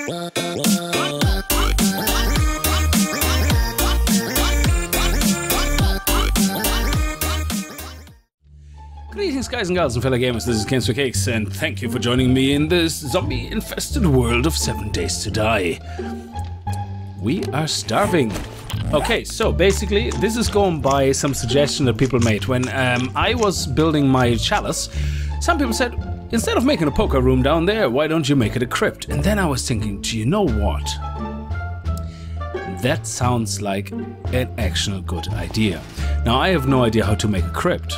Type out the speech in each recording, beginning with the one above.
Greetings guys and gals and fellow gamers, this is Games for Cakes, and thank you for joining me in this zombie-infested world of 7 Days to Die. We are starving. Okay, so basically, this is going by some suggestion that people made. When I was building my chalice, some people said, instead of making a poker room down there, why don't you make it a crypt? And then I was thinking, do you know what? That sounds like an actual good idea. Now, I have no idea how to make a crypt.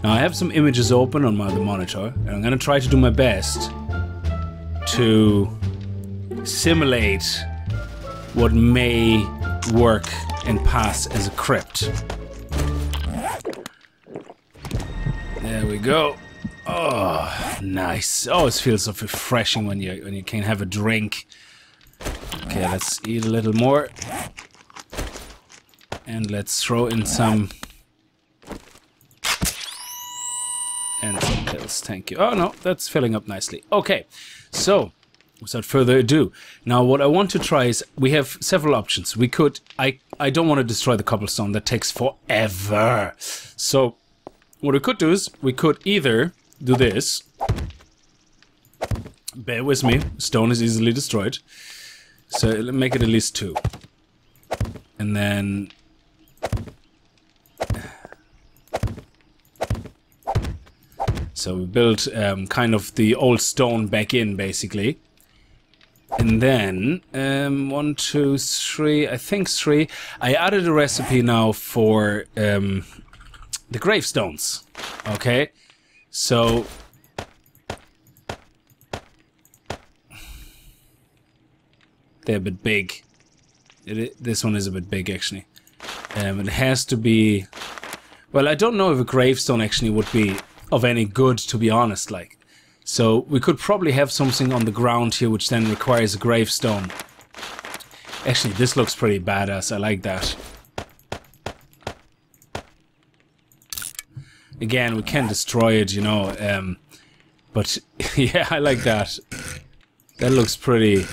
Now, I have some images open on my other monitor, and I'm going to try to do my best to simulate what may work and pass as a crypt. There we go. Oh, nice. Oh, it feels so refreshing when you can have a drink. Okay, let's eat a little more. And let's throw in some... and some pills, thank you. Oh no, that's filling up nicely. Okay, so without further ado, now what I want to try is, we have several options. We could, I don't want to destroy the cobblestone, that takes forever. So what we could do is, we could either do this. Bear with me, stone is easily destroyed. So let's make it at least 2. And then... so we built kind of the old stone back in, basically. And then, 1, 2, 3, I think 3. I added a recipe now for the gravestones. Okay, so... they're a bit big. This one is a bit big, actually. It has to be... well, I don't know if a gravestone actually would be of any good, to be honest, like. So we could probably have something on the ground here which then requires a gravestone. Actually, this looks pretty badass. I like that. Again, we can destroy it, you know, but yeah, I like that. That looks pretty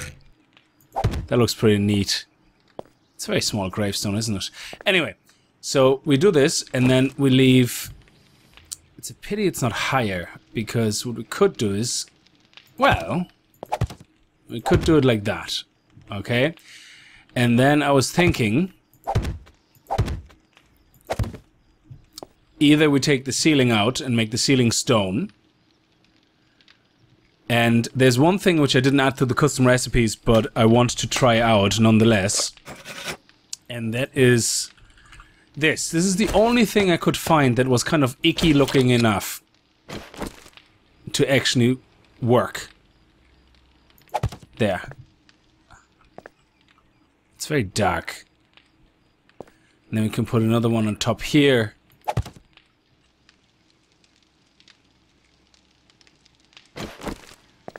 neat. It's a very small gravestone, isn't it? Anyway, so we do this and then we leave... it's a pity it's not higher, because what we could do is, well, we could do it like that, okay? And then I was thinking, either we take the ceiling out and make the ceiling stone, and there's one thing which I didn't add to the custom recipes, but I want to try out nonetheless, and that is... this is the only thing I could find that was kind of icky looking enough to actually work. There. It's very dark. And then we can put another one on top here.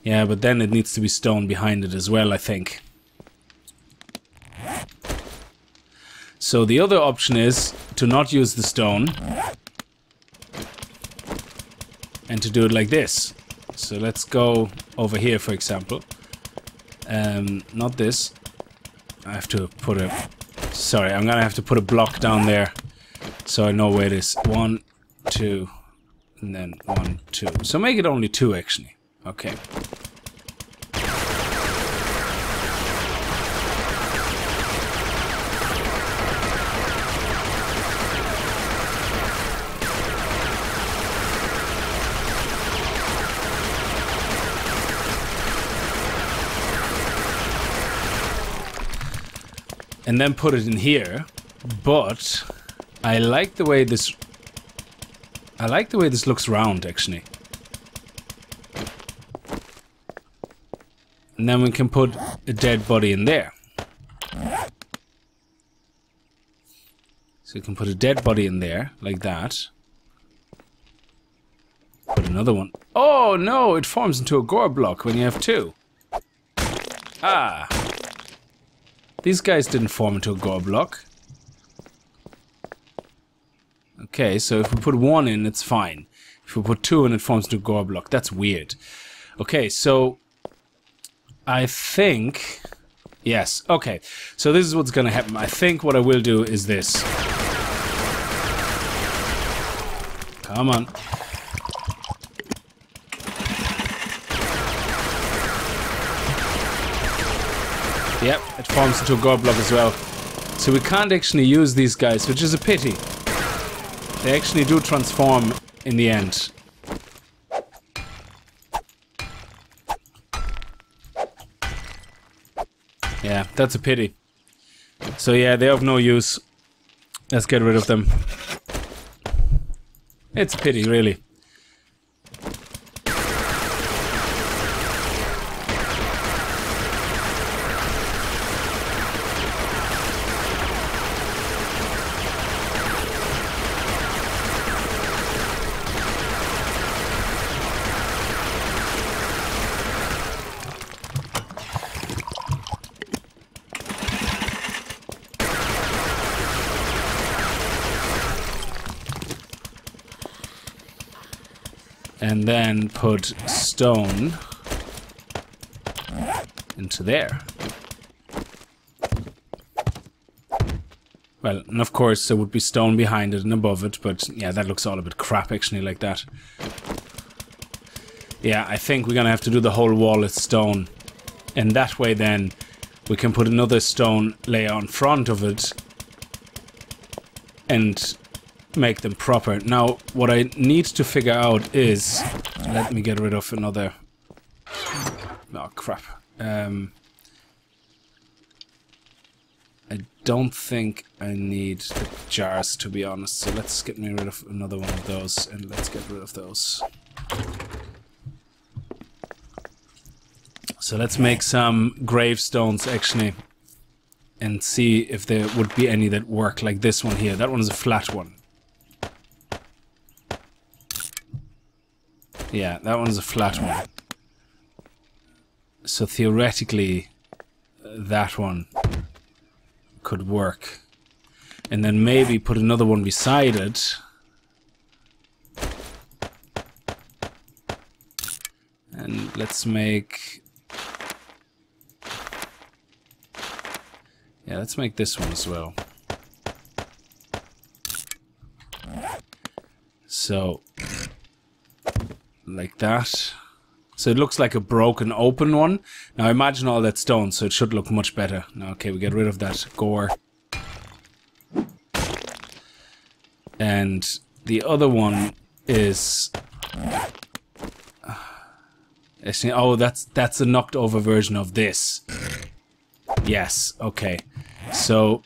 Yeah, but then it needs to be stone behind it as well, I think. So the other option is to not use the stone and to do it like this. So let's go over here, for example. Not this. I have to put a... sorry, I'm gonna have to put a block down there so I know where it is. 1, 2, and then 1, 2. So make it only 2, actually. Okay. And then put it in here, but I like the way this... looks round, actually. And then we can put a dead body in there. So we can put a dead body in there, like that. Put another one. Oh no, it forms into a gore block when you have 2. Ah. These guys didn't form into a gore block. Okay, so if we put 1 in, it's fine. If we put 2 in, it forms into a gore block. That's weird. Okay, so I think... Yes, okay. So this is what's gonna happen. I think what I will do is this. Come on. Yep, it forms into a gold block as well. So we can't actually use these guys, which is a pity. They actually do transform in the end. Yeah, that's a pity. So yeah, they have no use. Let's get rid of them. It's a pity, really. And then put stone into there. Well, and of course there would be stone behind it and above it, but yeah, that looks all a bit crap actually like that. Yeah, I think we're gonna have to do the whole wall with stone. And that way then we can put another stone layer on front of it and make them proper. Now, what I need to figure out is... Let me get rid of another... Oh, crap. I don't think I need the jars, to be honest. So let's get me rid of another one of those, and let's get rid of those. So let's make some gravestones, actually, and see if there would be any that work like this one here. That one's a flat one. Yeah, that one's a flat one. So theoretically, that one could work. And then maybe put another one beside it. And let's make... Yeah, let's make this one as well. So... like that. So it looks like a broken open one. Now imagine all that stone, so it should look much better. Now, okay, we get rid of that gore. And the other one is... actually, oh, that's a knocked over version of this. Yes, okay. So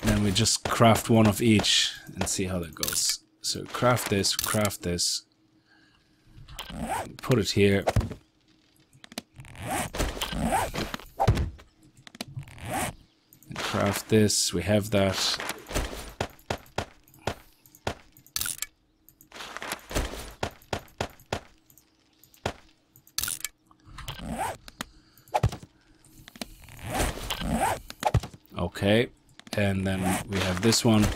then we just craft one of each and see how that goes. So craft this, put it here. And craft this, we have that. Okay, and then we have this one.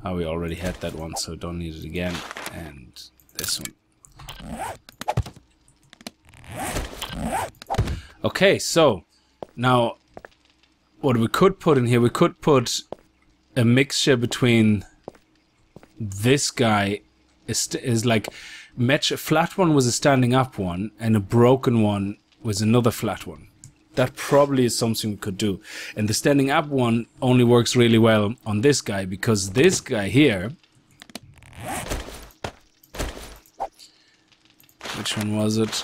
Oh, we already had that one, so don't need it again. And this one. Okay, so now what we could put in here, we could put a mixture between this guy is like match. A flat one was a standing up one, and a broken one was another flat one. That probably is something we could do. And the standing up one only works really well on this guy, because this guy here... Which one was it?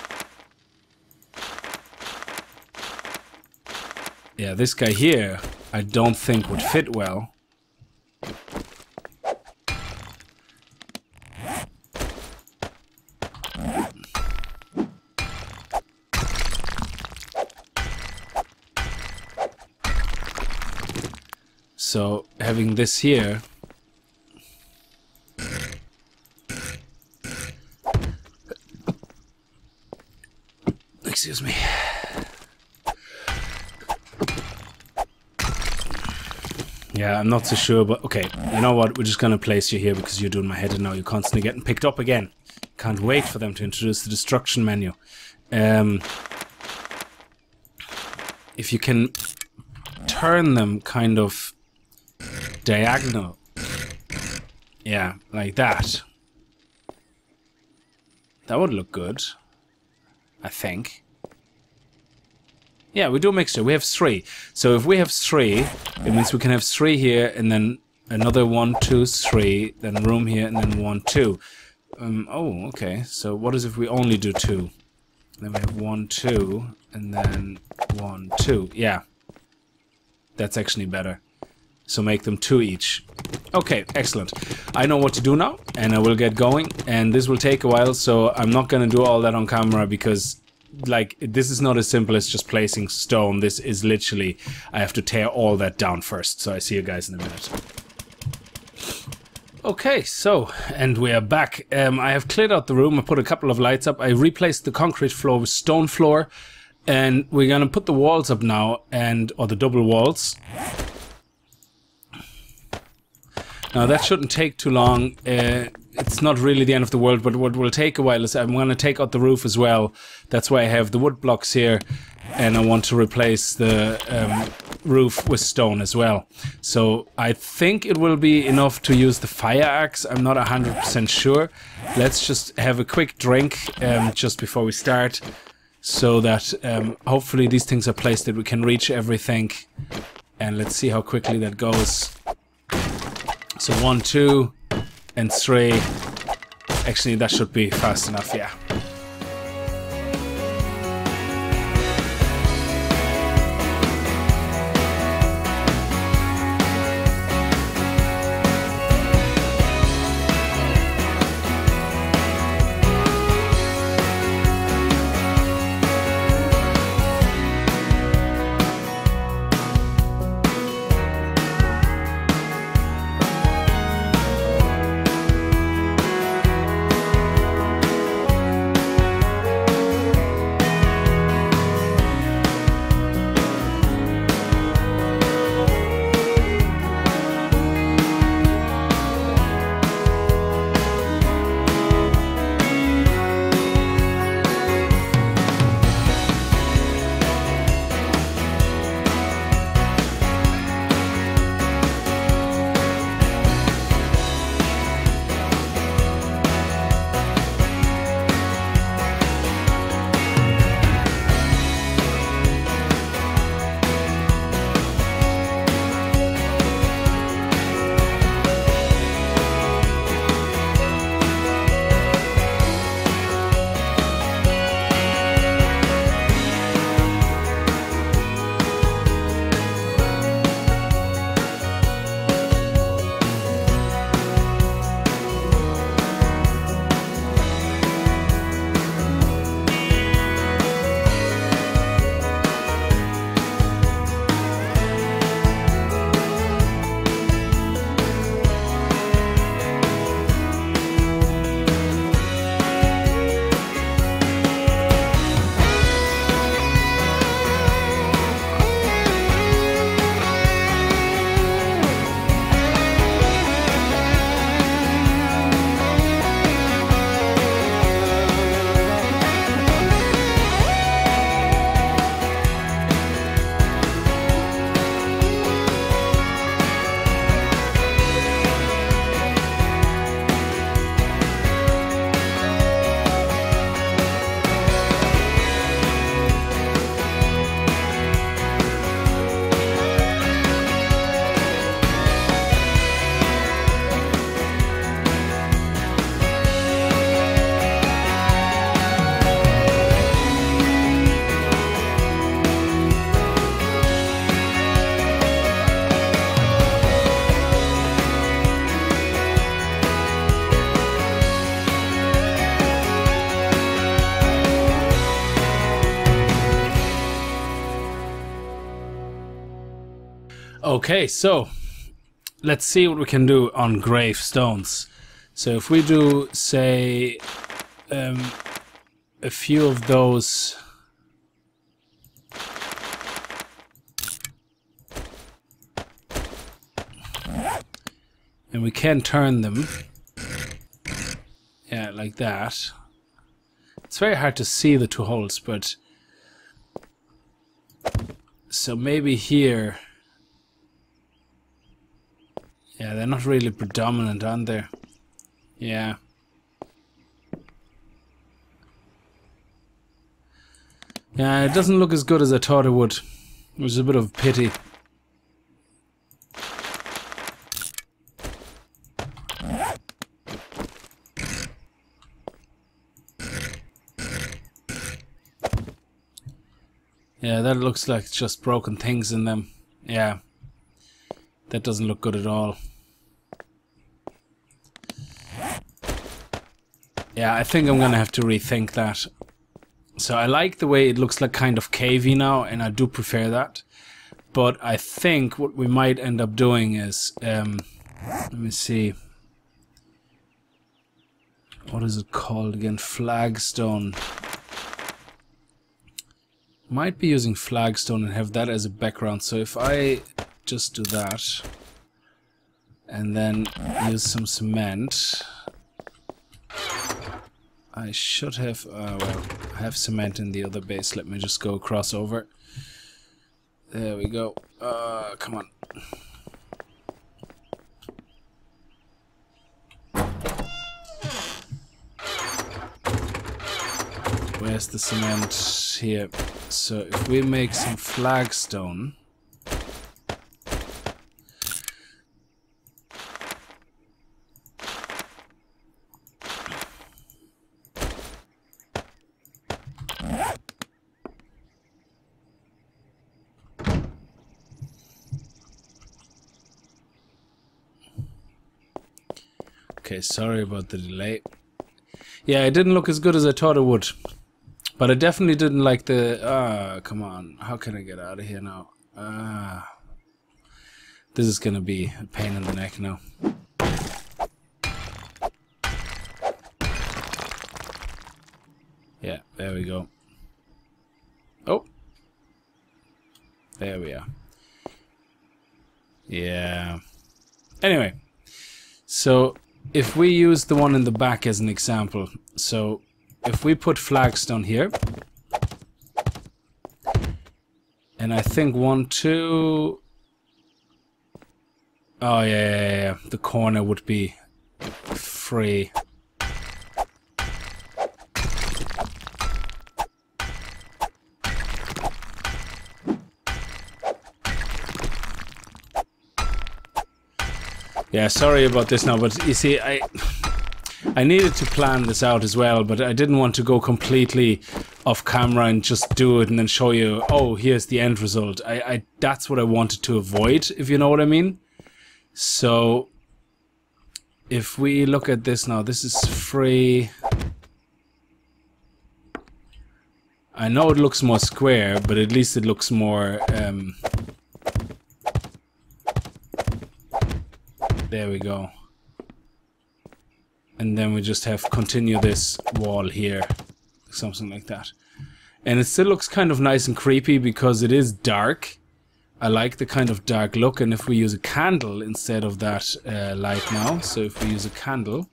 Yeah, this guy here I don't think would fit well. So having this here, excuse me. Yeah, I'm not so sure, but okay, you know what? We're just gonna place you here because you're doing my head, and now you're constantly getting picked up again. can't wait for them to introduce the destruction menu. If you can turn them kind of diagonal, yeah, like that, that would look good, I think. Yeah, we do a mixture. We have 3. So if we have 3, it means we can have 3 here, and then another 1, 2, 3, then room here, and then 1, 2. Oh, okay. So what is if we only do 2? Then we have 1, 2, and then 1, 2. Yeah. That's actually better. So make them 2 each. Okay, excellent. I know what to do now, and I will get going. And this will take a while, so I'm not going to do all that on camera because, like, this is not as simple as just placing stone. This is literally, I have to tear all that down first. So I see you guys in a minute. Okay, so, and we are back. I have cleared out the room. I put a couple of lights up. I replaced the concrete floor with stone floor. And we're gonna put the walls up now, or the double walls. Now that shouldn't take too long. It's not really the end of the world, but what will take a while is I'm gonna take out the roof as well. That's why I have the wood blocks here, and I want to replace the roof with stone as well. So I think it will be enough to use the fire axe. I'm not 100% sure. Let's just have a quick drink just before we start, so that hopefully these things are placed that we can reach everything. And let's see how quickly that goes. So 1, 2, and 3. Actually, that should be fast enough, yeah. Okay, so let's see what we can do on gravestones. So if we do, say, a few of those. And we can turn them. Yeah, like that. It's very hard to see the two holes, but... So maybe here... Yeah, they're not really predominant, aren't they? Yeah. Yeah, it doesn't look as good as I thought it would. Which is a bit of a pity. Yeah, that looks like just broken things in them. Yeah. That doesn't look good at all. Yeah, I think I'm gonna have to rethink that. So I like the way it looks like kind of cavey now, and I do prefer that. But I think what we might end up doing is, let me see. What is it called again? Flagstone. Might be using flagstone and have that as a background. So if I just do that and then use some cement, I should have, well, I have cement in the other base. Let me just go across over. There we go. Come on. Where's the cement? Here. So if we make some flagstone, okay, sorry about the delay. Yeah, it didn't look as good as I thought it would. But I definitely didn't like the... come on. How can I get out of here now? This is gonna be a pain in the neck now. Yeah, there we go. Oh! There we are. Yeah. Anyway. So, if we use the one in the back as an example. So... If we put flagstone here, and I think 1, 2, oh yeah, the corner would be free. Yeah, sorry about this now, but you see, I needed to plan this out as well, but I didn't want to go completely off camera and just do it and then show you, oh, here's the end result. That's what I wanted to avoid, if you know what I mean. So, if we look at this now, this is free. I know it looks more square, but at least it looks more... there we go. And then we just have continue this wall here, something like that. And it still looks kind of nice and creepy because it is dark. I like the kind of dark look, and if we use a candle instead of that light now, so if we use a candle,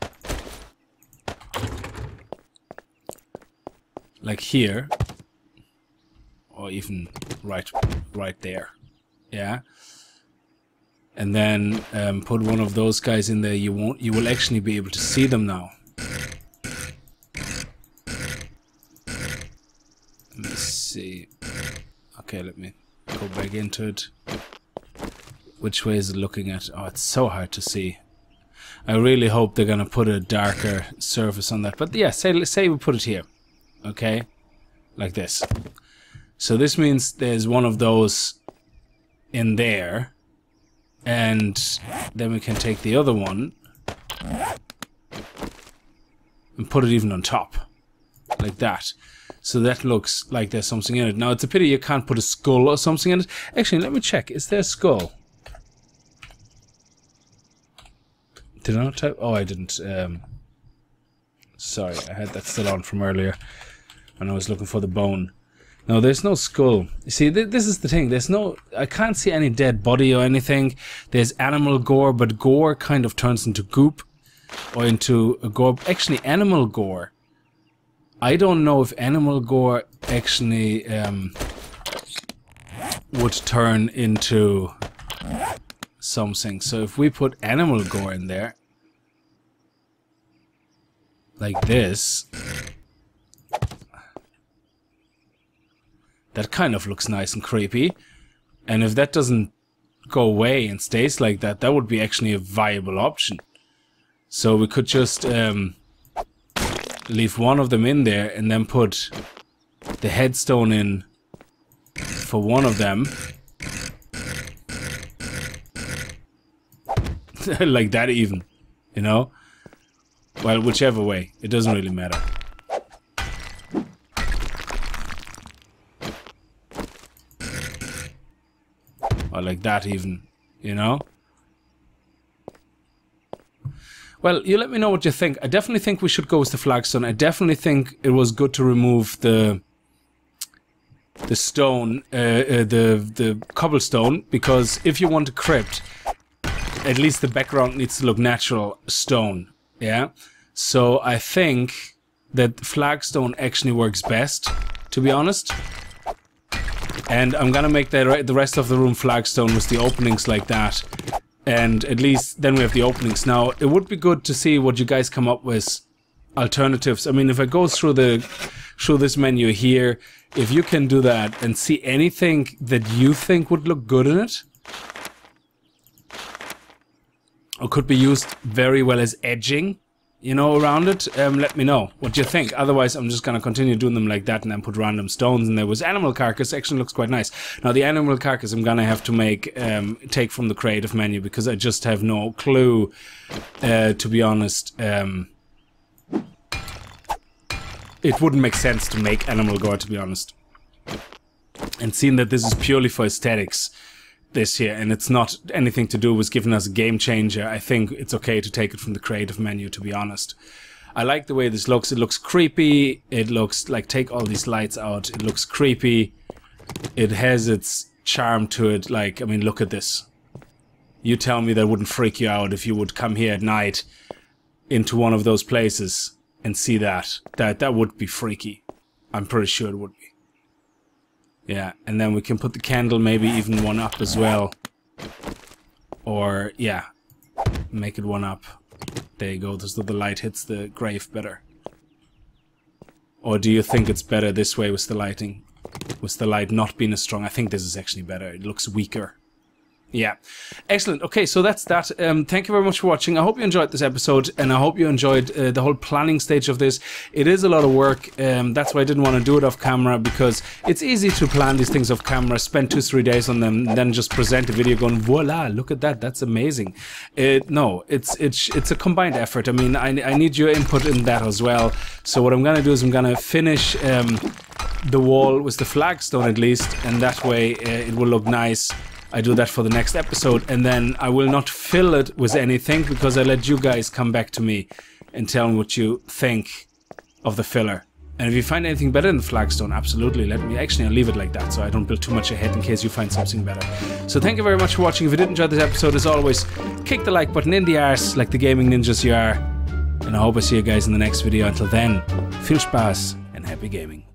like here, or even right there, yeah. And then put one of those guys in there. You will actually be able to see them now. Let me see. Okay, let me go back into it. Which way is it looking at? Oh, it's so hard to see. I really hope they're gonna put a darker surface on that. But yeah, say we put it here. Okay, like this. So this means there's one of those in there. And then we can take the other one and put it even on top, like that. So that looks like there's something in it. Now it's a pity you can't put a skull or something in it. Actually, let me check. Is there a skull? Did I not type? Oh, I didn't. Sorry, I had that still on from earlier when I was looking for the bone. No, there's no skull. You see, this is the thing. There's no... I can't see any dead body or anything. There's animal gore, but gore kind of turns into goop. or into a gore. Actually, animal gore. I don't know if animal gore actually would turn into something. So if we put animal gore in there, like this, that kind of looks nice and creepy. And if that doesn't go away and stays like that, that would be actually a viable option. So we could just leave one of them in there and then put the headstone in for one of them. Like that even, you know? Well, whichever way, it doesn't really matter. Or like that even, you know? Well, you let me know what you think. I definitely think we should go with the flagstone. I definitely think it was good to remove the stone, the cobblestone, because if you want a crypt, at least the background needs to look natural stone, yeah? So I think that flagstone actually works best, to be honest. And I'm gonna make the rest of the room flagstone with the openings like that. And at least then we have the openings. Now, it would be good to see what you guys come up with alternatives. I mean, if I go through this menu here, if you can do that and see anything that you think would look good in it, or could be used very well as edging, you know, around it, let me know what you think. Otherwise, I'm just gonna continue doing them like that and then put random stones. And there was animal carcass, actually looks quite nice. Now, the animal carcass I'm gonna have to make, take from the creative menu, because I just have no clue, to be honest. It wouldn't make sense to make animal gore, to be honest. And seeing that this is purely for aesthetics, this here, and it's not anything to do with giving us a game changer, I think it's okay to take it from the creative menu, to be honest. I like the way this looks. It looks creepy. It looks like, take all these lights out, it looks creepy. It has its charm to it. Like, I mean, look at this. You tell me that wouldn't freak you out if you would come here at night into one of those places and see that. That would be freaky. I'm pretty sure it would be. Yeah, and then we can put the candle maybe even one up as well. Or, yeah, make it one up. There you go, so the light hits the grave better. Or do you think it's better this way with the lighting? With the light not being as strong? I think this is actually better. It looks weaker. Yeah. Excellent. Okay, so that's that. Thank you very much for watching. I hope you enjoyed this episode, and I hope you enjoyed the whole planning stage of this. It is a lot of work. That's why I didn't want to do it off camera, because it's easy to plan these things off camera, spend 2-3 days on them, and then just present a video going, voila, look at that, that's amazing. No, it's a combined effort. I mean, I need your input in that as well. So what I'm going to do is I'm going to finish the wall with the flagstone at least, and that way it will look nice. I do that for the next episode, and then I will not fill it with anything, because I let you guys come back to me and tell me what you think of the filler. And if you find anything better than the flagstone, absolutely let me. Actually, I'll leave it like that, so I don't build too much ahead in case you find something better. So thank you very much for watching. If you did enjoy this episode, as always, kick the like button in the arse like the gaming ninjas you are. And I hope I see you guys in the next video. Until then, viel Spaß and happy gaming.